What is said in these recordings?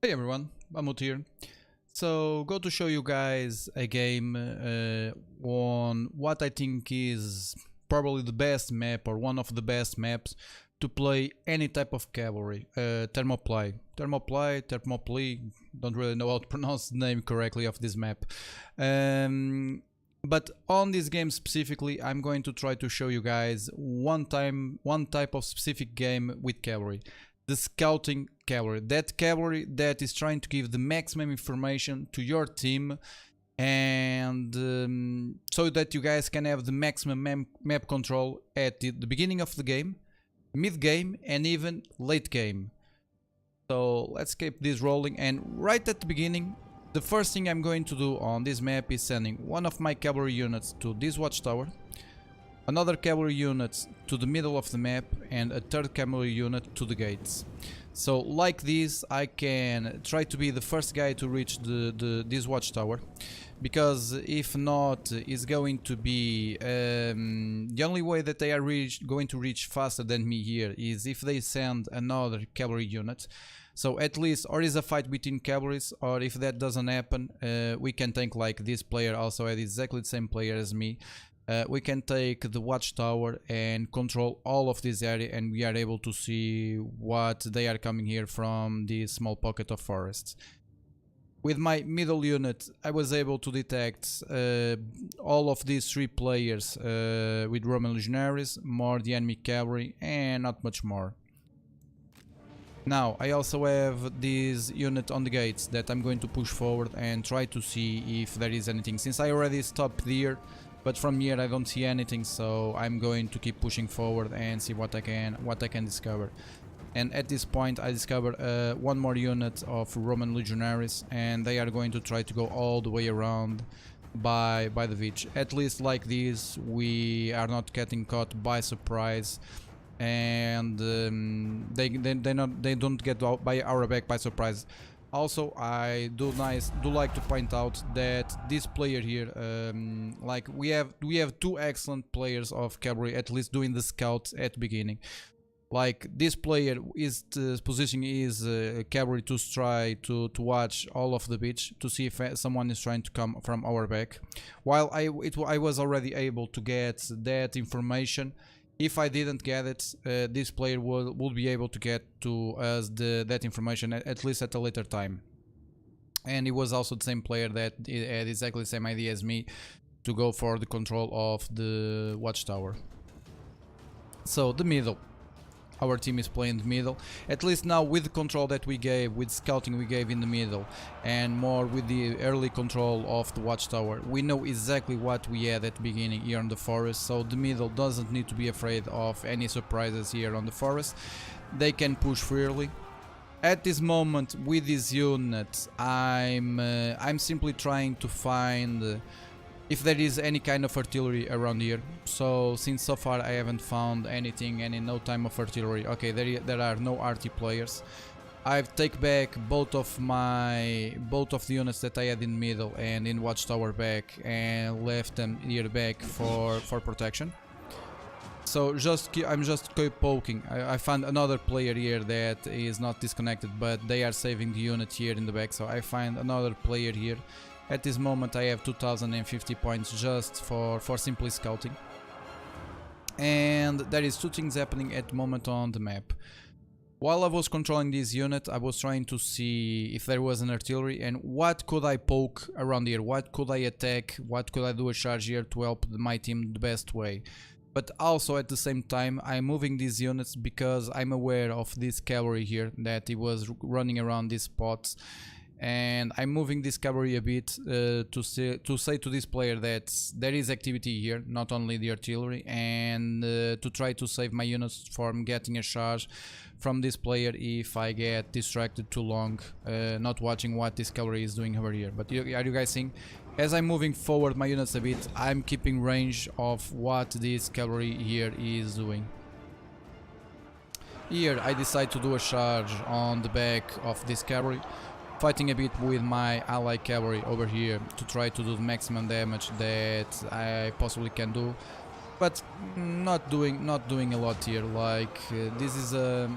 Hey everyone, Mammoth here. So, go to show you guys a game on what I think is probably the best map or one of the best maps to play any type of cavalry. Thermopylae. Thermopylae, don't really know how to pronounce the name correctly of this map. But on this game specifically, I'm going to try to show you guys one type of specific game with cavalry. The scouting cavalry, that cavalry that is trying to give the maximum information to your team, and so that you guys can have the maximum map control at the beginning of the game, mid game, and even late game. So let's keep this rolling, and right at the beginning, the first thing I'm going to do on this map is sending one of my cavalry units to this watchtower, another cavalry unit to the middle of the map, and a third cavalry unit to the gates. So like this, I can try to be the first guy to reach this watchtower, because if not, it's going to be the only way that they are going to reach faster than me here is if they send another cavalry unit. So at least, or is a fight between cavalries, or if that doesn't happen, we can think like this player also had exactly the same player as me. We can take the watchtower and control all of this area, and we are able to see what they are coming here from this small pocket of forest. With my middle unit, I was able to detect all of these three players with Roman legionaries, more the enemy cavalry, and not much more. Now, I also have this unit on the gates that I'm going to push forward and try to see if there is anything, since I already stopped there. But from here I don't see anything, so I'm going to keep pushing forward and see what I can discover. And at this point I discovered one more unit of Roman legionaries, and they are going to try to go all the way around by the beach. At least like this, we are not getting caught by surprise, and they don't get out by our back by surprise. Also, I do like to point out that this player here, like we have two excellent players of cavalry, at least doing the scouts at the beginning. Like this player is positioning his cavalry to try to watch all of the beach to see if someone is trying to come from our back. While I was already able to get that information. If I didn't get it, this player will be able to get to us that information at least at a later time. And he was also the same player that had exactly the same idea as me to go for the control of the watchtower. So the middle. Our team is playing the middle, at least now with the control that we gave, with scouting we gave in the middle, and more with the early control of the watchtower. We know exactly what we had at the beginning here on the forest, so the middle doesn't need to be afraid of any surprises here on the forest. They can push freely. At this moment, with this unit, I'm simply trying to find if there is any kind of artillery around here. So since so far I haven't found anything, no time of artillery. Okay, there are no RT players. I've taken back both of the units that I had in middle and in watchtower back, and left them here back for protection. So I'm just keep poking. I found another player here that is not disconnected, but they are saving the unit here in the back. So I find another player here. At this moment I have 2050 points just for simply scouting. And there is two things happening at the moment on the map. While I was controlling this unit, I was trying to see if there was an artillery and what could I poke around here, what could I attack, what could I do a charge here to help my team the best way. But also at the same time I'm moving these units because I'm aware of this cavalry here, that he was running around these spots. And I'm moving this cavalry a bit to say to this player that there is activity here, not only the artillery, and to try to save my units from getting a charge from this player if I get distracted too long, not watching what this cavalry is doing over here. But are you guys seeing? As I'm moving forward my units a bit, I'm keeping range of what this cavalry here is doing. Here I decide to do a charge on the back of this cavalry, fighting a bit with my ally cavalry over here to try to do the maximum damage that I possibly can do. but not doing a lot here. Like this is a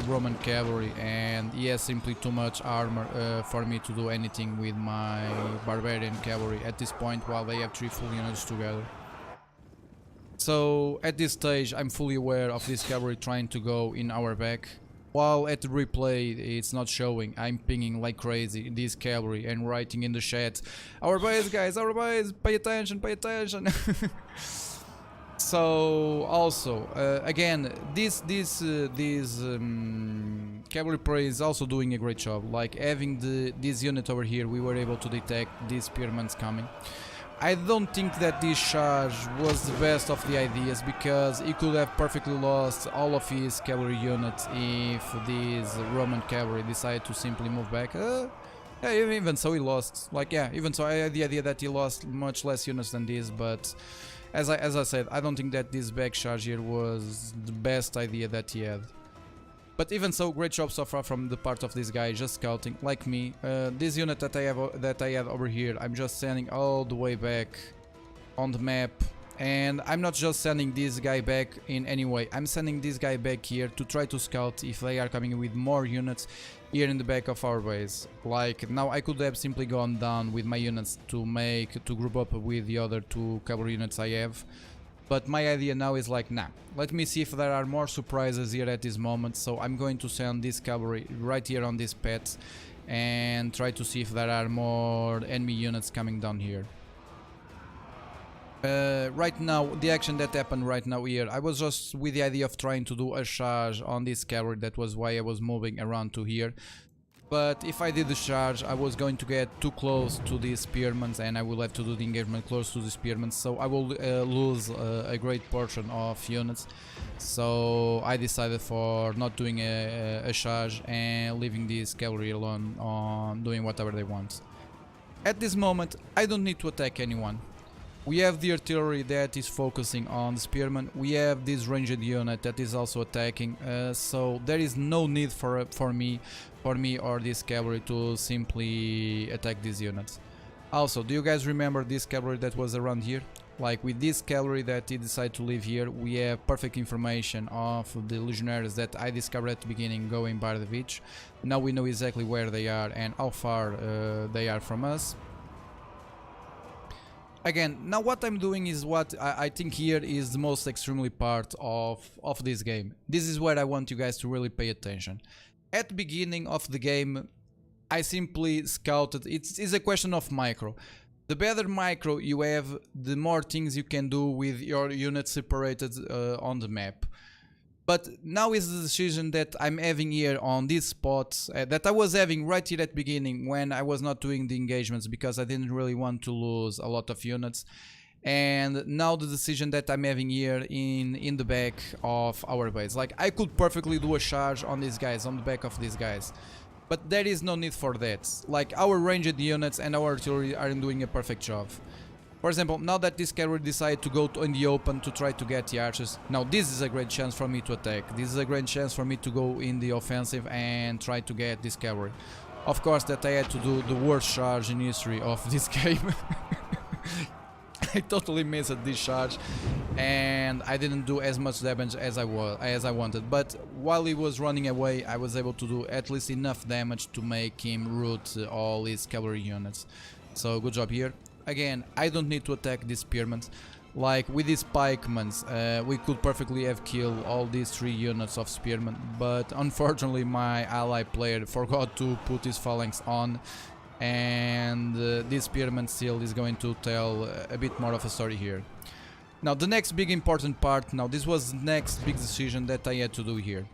Roman cavalry, and he has simply too much armor for me to do anything with my barbarian cavalry at this point, while they have 3 full units together. So at this stage I'm fully aware of this cavalry trying to go in our back. While at the replay it's not showing, I'm pinging like crazy this cavalry and writing in the chat, "Our base, guys, our base, pay attention, pay attention." So also again, this cavalry prey is also doing a great job. Like having this unit over here, we were able to detect these spearmen coming. I don't think that this charge was the best of the ideas, because he could have perfectly lost all of his cavalry units if this Roman cavalry decided to simply move back. Yeah, even so he lost. Like, yeah, even so I had the idea that he lost much less units than this, but as I said, I don't think that this back charge here was the best idea that he had. But even so, great job so far from the part of this guy, just scouting, like me. This unit that I have over here, I'm just sending all the way back on the map. And I'm not just sending this guy back in any way, I'm sending this guy back here to try to scout if they are coming with more units here in the back of our base. Like, now I could have simply gone down with my units to group up with the other 2 cavalry units I have. But my idea now is like, nah, let me see if there are more surprises here at this moment. So I'm going to send this cavalry right here on this pet and try to see if there are more enemy units coming down here. Right now, the action that happened right now here, I was just with the idea of trying to do a charge on this cavalry. That was why I was moving around to here. But if I did the charge, I was going to get too close to these spearmen, and I will have to do the engagement close to the spearmen, so I will lose a great portion of units. So I decided for not doing a charge and leaving this cavalry alone on doing whatever they want. At this moment, I don't need to attack anyone. We have the artillery that is focusing on the spearmen, we have this ranged unit that is also attacking, so there is no need for me or this cavalry to simply attack these units. Also, do you guys remember this cavalry that was around here? Like, with this cavalry that he decided to leave here, we have perfect information of the legionaries that I discovered at the beginning going by the beach. Now we know exactly where they are and how far they are from us. Again, now what I'm doing is what I think here is the most extremely part of this game. This is where I want you guys to really pay attention. At the beginning of the game, I simply scouted. It's a question of micro. The better micro you have, the more things you can do with your units separated on the map. But now is the decision that I'm having here on these spots, that I was having right here at the beginning when I was not doing the engagements, because I didn't really want to lose a lot of units. And now the decision that I'm having here in the back of our base. Like, I could perfectly do a charge on these guys, on the back of these guys. But there is no need for that. Like, our ranged units and our artillery are doing a perfect job. For example, now that this cavalry decided to go in the open to try to get the archers, now this is a great chance for me to attack. This is a great chance for me to go in the offensive and try to get this cavalry. Of course that I had to do the worst charge in history of this game. I totally missed this charge and I didn't do as much damage as I wanted. But while he was running away, I was able to do at least enough damage to make him rout all his cavalry units. So good job here. Again, I don't need to attack these spearmen. Like, with these pikemen, we could perfectly have killed all these 3 units of spearmen, but unfortunately my ally player forgot to put his phalanx on, and this spearman still is going to tell a bit more of a story here. Now the next big important part, now this was the next big decision that I had to do here.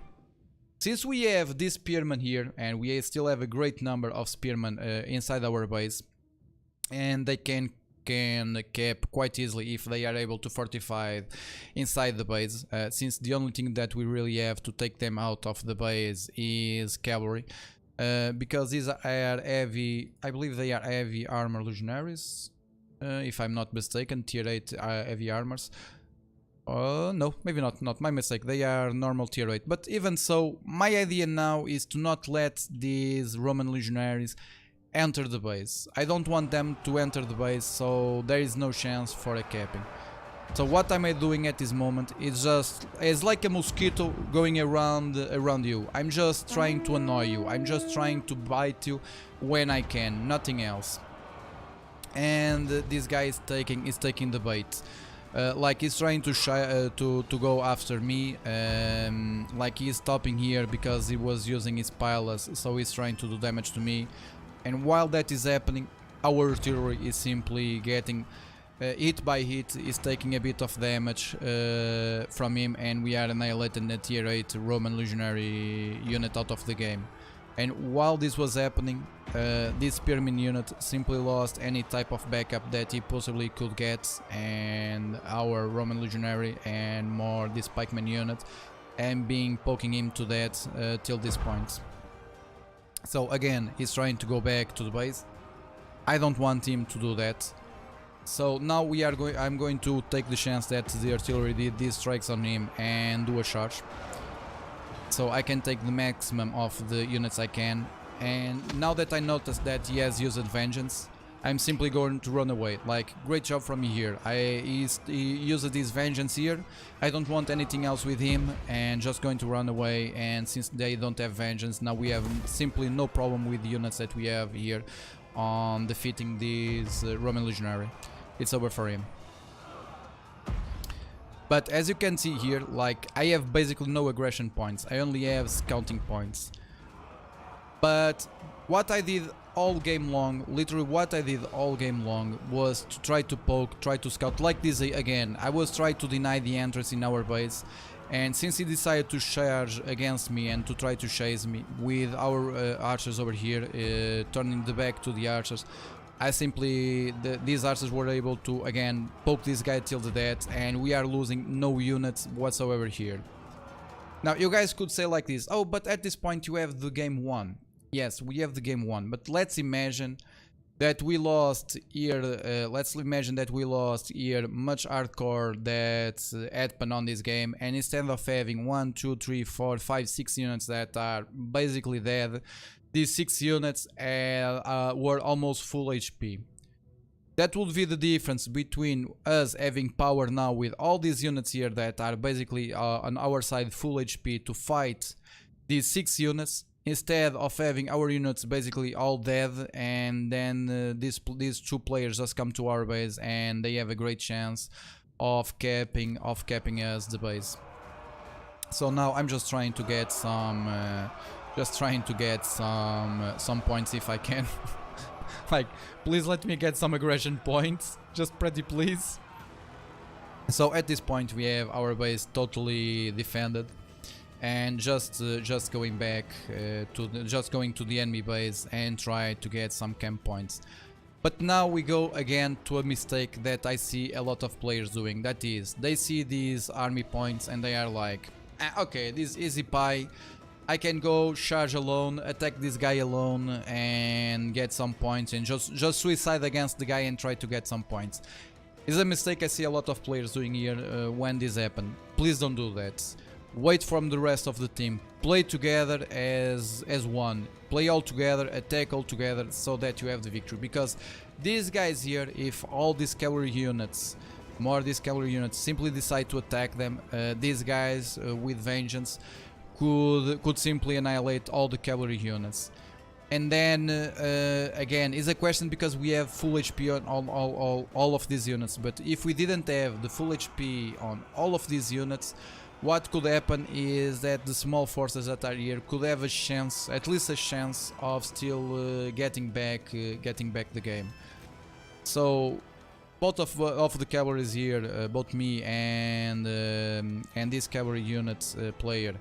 Since we have this spearman here, and we still have a great number of spearmen inside our base, and they can cap quite easily if they are able to fortify inside the base, since the only thing that we really have to take them out of the base is cavalry, because these are heavy, I believe they are heavy armor legionaries, if I'm not mistaken, tier 8 heavy armors. No, maybe not my mistake, they are normal tier 8, but even so, my idea now is to not let these Roman legionaries enter the base. I don't want them to enter the base, so there is no chance for a capping. So what am I doing at this moment is just, it's like a mosquito going around you. I'm just trying to annoy you. I'm just trying to bite you when I can, nothing else. And this guy is taking the bait. Like he's trying to go after me. Like he's stopping here because he was using his pilots, so he's trying to do damage to me. And while that is happening, our artillery is simply getting hit by hit, is taking a bit of damage from him, and we are annihilating the tier 8 Roman legionary unit out of the game. And while this was happening, this spearman unit simply lost any type of backup that he possibly could get, and our Roman legionary and more this pikeman unit, and being poking him to death till this point. So again, he's trying to go back to the base. I don't want him to do that. So now I'm going to take the chance that the artillery did these strikes on him and do a charge. So I can take the maximum of the units I can. And now that I noticed that he has used vengeance, I'm simply going to run away. Like, great job from me here. He used his vengeance here. I don't want anything else with him, and just going to run away. And since they don't have vengeance, now we have simply no problem with the units that we have here on defeating this Roman legionary. It's over for him. But as you can see here, like, I have basically no aggression points. I only have scouting points. But what I did all game long, literally what I did all game long, was to try to poke, try to scout like this again. I was trying to deny the entrance in our base, and since he decided to charge against me and to try to chase me with our archers over here, turning the back to the archers, I simply, these archers were able to again poke this guy till the death, and we are losing no units whatsoever here. Now you guys could say like this, oh, but at this point you have the game won. Yes, we have the game won, but let's imagine that we lost here, much hardcore that happened on this game, and instead of having 1, 2, 3, 4, 5, 6 units that are basically dead, these 6 units were almost full HP. That would be the difference between us having power now with all these units here that are basically on our side full HP to fight these 6 units, instead of having our units basically all dead, and then these 2 players just come to our base and they have a great chance of capping us the base. So now I'm just trying to get some some points if I can. Like, please let me get some aggression points, just pretty please. So at this point we have our base totally defended, and just going back going to the enemy base and try to get some camp points. But now we go again to a mistake that I see a lot of players doing. That is, they see these army points and they are like, okay, this is easy pie, I can go charge alone, attack this guy alone and get some points, and just suicide against the guy and try to get some points. It's a mistake I see a lot of players doing here when this happens. Please don't do that. Wait from the rest of the team. Play together as one. Play all together, attack all together, so that you have the victory. Because these guys here, if all these cavalry units, simply decide to attack them, these guys with vengeance could simply annihilate all the cavalry units. And then again, it's a question because we have full HP on all of these units. But if we didn't have the full HP on all of these units, what could happen is that the small forces that are here could have a chance, at least a chance, of still getting back the game. So both of the cavalries here, both me and this cavalry unit player,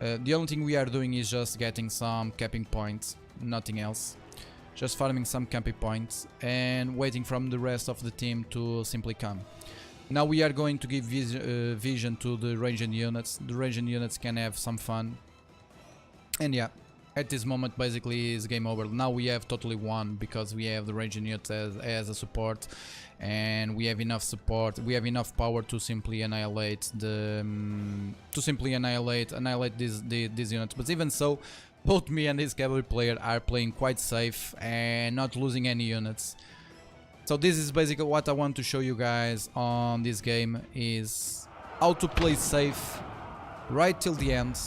the only thing we are doing is just getting some capping points, nothing else. Just farming some capping points and waiting from the rest of the team to simply come. Now we are going to give vision to the ranged units. The ranged units can have some fun. And yeah, at this moment basically is game over. Now we have totally won because we have the ranged units as a support, and we have enough support. We have enough power to simply annihilate these units. But even so, both me and this cavalry player are playing quite safe and not losing any units. So this is basically what I want to show you guys on this game, is how to play safe right till the end.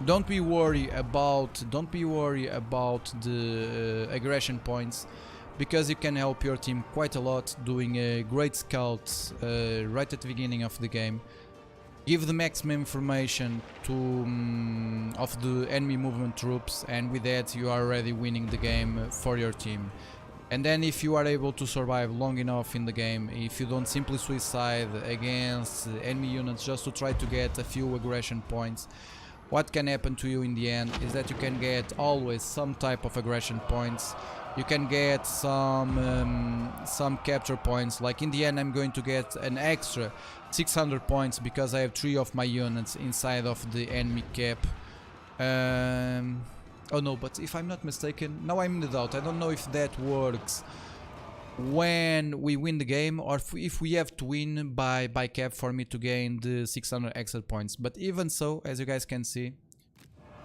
Don't be worried about the aggression points, because you can help your team quite a lot doing a great scout right at the beginning of the game. Give the maximum information to of the enemy movement troops, and with that you are already winning the game for your team. And then if you are able to survive long enough in the game, if you don't simply suicide against enemy units just to try to get a few aggression points, what can happen to you in the end is that you can get always some type of aggression points. You can get some capture points. Like in the end I'm going to get an extra 600 points because I have 3 of my units inside of the enemy cap. Oh no, but if I'm not mistaken, now I'm in the doubt, I don't know if that works when we win the game, or if we have to win by cap for me to gain the 600 extra points. But even so, as you guys can see,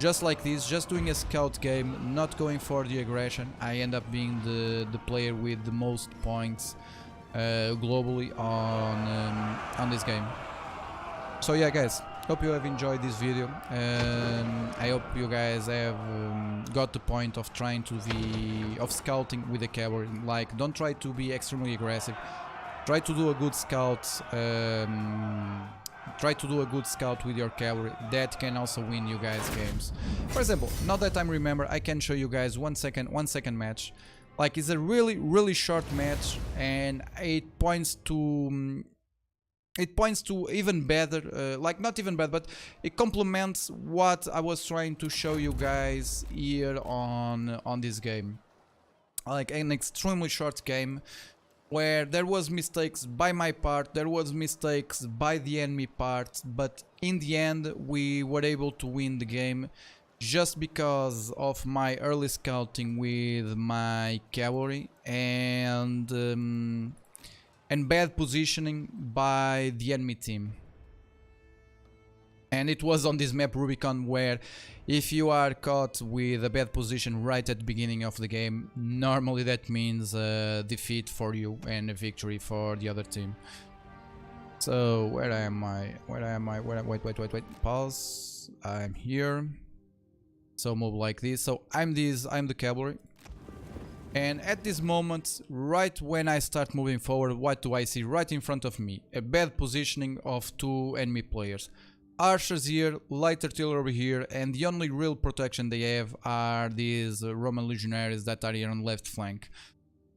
just like this, just doing a scout game, not going for the aggression, I end up being the player with the most points globally on this game. So yeah guys, hope you have enjoyed this video. I hope you guys have got the point of trying to be scouting with the cavalry. Like, don't try to be extremely aggressive. Try to do a good scout. Try to do a good scout with your cavalry. That can also win you guys games. For example, now that I remember, I can show you guys 1 second match. Like, it's a really short match, and it points to even better, like not even better, but it complements what I was trying to show you guys here on this game. Like an extremely short game where there was mistakes by my part, there was mistakes by the enemy part, but in the end we were able to win the game just because of my early scouting with my cavalry and bad positioning by the enemy team. And it was on this map Rubicon, where if you are caught with a bad position right at the beginning of the game, normally that means a defeat for you and a victory for the other team. So where am I? Wait, pause. I'm here. So move like this. So I'm the cavalry. And at this moment, right when I start moving forward, what do I see right in front of me? A bad positioning of 2 enemy players. Archers here, light artillery over here, and the only real protection they have are these Roman legionaries that are here on the left flank.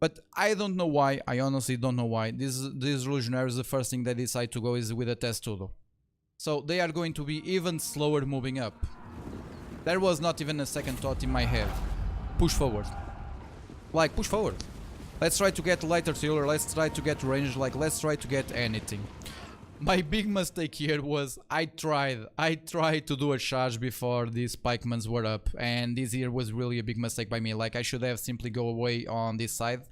But I don't know why, I honestly don't know why. These legionaries, the first thing they decide to go is with a testudo. So they are going to be even slower moving up. There was not even a second thought in my head. Push forward. Like, push forward. Let's try to get light artillery, let's try to get range, like, let's try to get anything. My big mistake here was I tried to do a charge before these pikemans were up, and this here was really a big mistake by me. Like, I should have simply go away on this side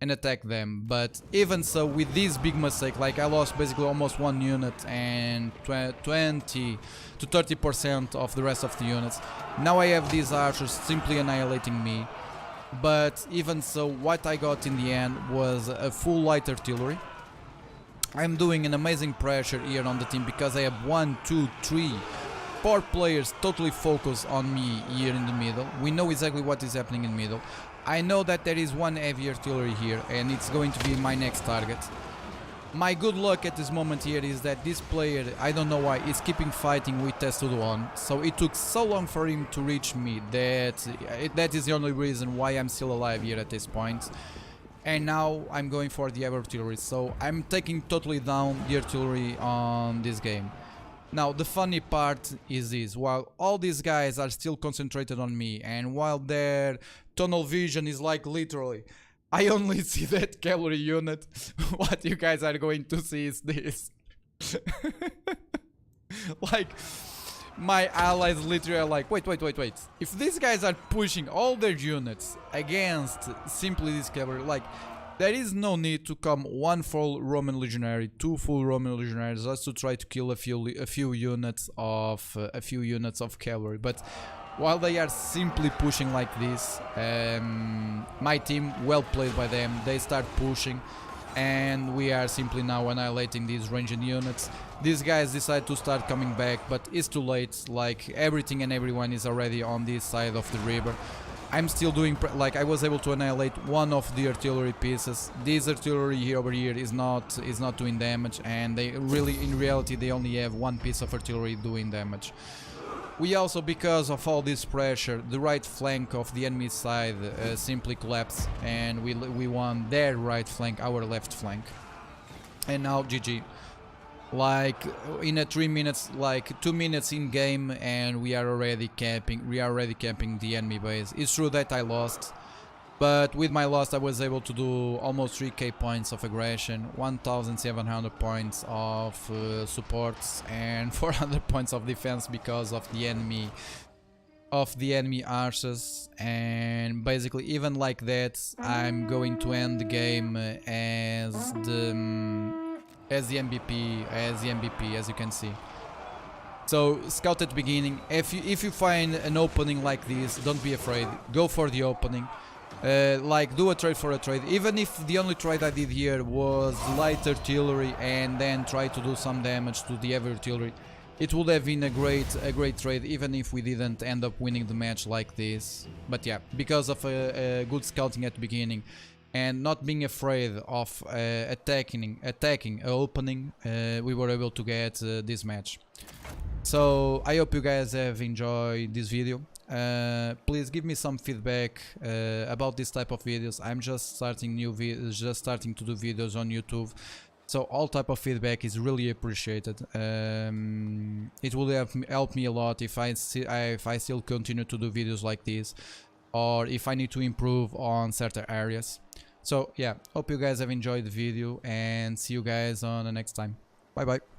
and attack them. But even so, with this big mistake, like, I lost basically almost 1 unit and 20 to 30% of the rest of the units. Now I have these archers simply annihilating me. But even so, what I got in the end was a full light artillery. I'm doing an amazing pressure here on the team because I have 1, 2, 3, 4 players totally focused on me here in the middle. We know exactly what is happening in the middle. I know that there is 1 heavy artillery here, and it's going to be my next target. My good luck at this moment here is that this player, I don't know why, is keeping fighting with testudo on. So it took so long for him to reach me that is the only reason why I'm still alive here at this point. And now I'm going for the heavy artillery, so I'm taking totally down the artillery on this game. Now the funny part is this: while all these guys are still concentrated on me, and while their tunnel vision is like literally, I only see that cavalry unit, what you guys are going to see is this. Like, my allies literally are like, wait. If these guys are pushing all their units against simply this cavalry, like, there is no need to come 1 full Roman legionary, 2 full Roman legionaries just to try to kill a few units of cavalry. But while they are simply pushing like this, my team, well played by them, they start pushing. and we are simply now annihilating these ranged units. These guys decide to start coming back, but it's too late. Like, everything and everyone is already on this side of the river. I'm still doing, like, I was able to annihilate one of the artillery pieces. This artillery here over here is not doing damage, and they really, in reality, they only have one piece of artillery doing damage. We also, because of all this pressure, the right flank of the enemy side simply collapsed, and we won their right flank, our left flank. And now GG. Like, in a 3 minutes, like 2 minutes in game, and we are already camping the enemy base. It's true that I lost, but with my loss I was able to do almost 3k points of aggression, 1700 points of supports, and 400 points of defense because of the enemy archers. And basically, even like that, I'm going to end the game as the MVP, as you can see. So, scout at the beginning. If you find an opening like this, don't be afraid. Go for the opening. Like, do a trade for a trade. Even if the only trade I did here was light artillery and then try to do some damage to the heavy artillery, it would have been a great trade, even if we didn't end up winning the match like this. But yeah, because of a good scouting at the beginning and not being afraid of attacking an opening, we were able to get this match. So I hope you guys have enjoyed this video. Please give me some feedback about this type of videos. I'm just starting to do videos on YouTube, so all type of feedback is really appreciated. It will help me a lot if I still continue to do videos like this, or if I need to improve on certain areas. So yeah, hope you guys have enjoyed the video, and see you guys on the next time. Bye bye.